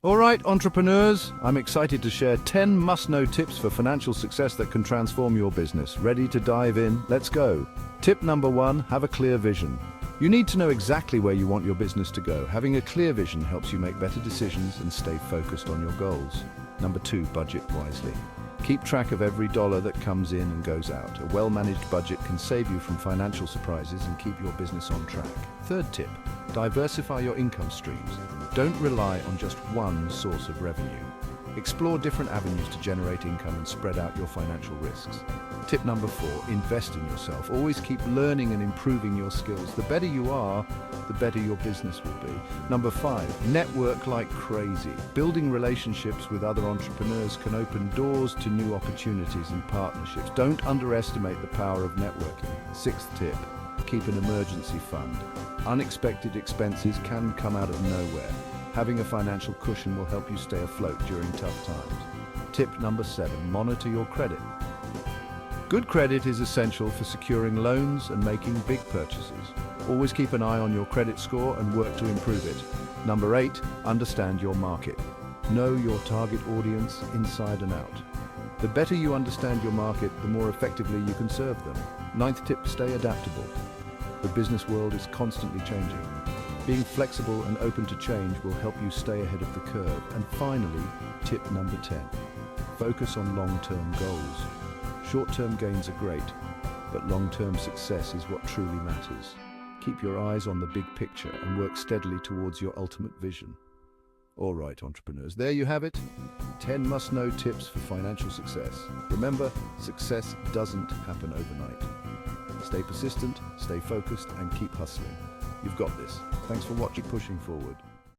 All right, entrepreneurs, I'm excited to share 10 must-know tips for financial success that can transform your business. Ready to dive in? Let's go. Tip number 1, have a clear vision. You need to know exactly where you want your business to go. Having a clear vision helps you make better decisions and stay focused on your goals. Number 2, budget wisely. Keep track of every dollar that comes in and goes out. A well-managed budget can save you from financial surprises and keep your business on track. Third tip, diversify your income streams. Don't rely on just one source of revenue. Explore different avenues to generate income and spread out your financial risks. Tip number 4, invest in yourself. Always keep learning and improving your skills. The better you are, the better your business will be. Number 5, network like crazy. Building relationships with other entrepreneurs can open doors to new opportunities and partnerships. Don't underestimate the power of networking. Sixth tip, keep an emergency fund. Unexpected expenses can come out of nowhere. Having a financial cushion will help you stay afloat during tough times. Tip number 7, monitor your credit. Good credit is essential for securing loans and making big purchases. Always keep an eye on your credit score and work to improve it. Number 8, understand your market. Know your target audience inside and out. The better you understand your market, the more effectively you can serve them. Ninth tip, stay adaptable. The business world is constantly changing. Being flexible and open to change will help you stay ahead of the curve. And finally, tip number 10, focus on long-term goals. Short-term gains are great, but long-term success is what truly matters. Keep your eyes on the big picture and work steadily towards your ultimate vision. All right, entrepreneurs, there you have it. 10 must-know tips for financial success. Remember, success doesn't happen overnight. Stay persistent, stay focused, and keep hustling. You've got this. Thanks for watching Pushing Forward.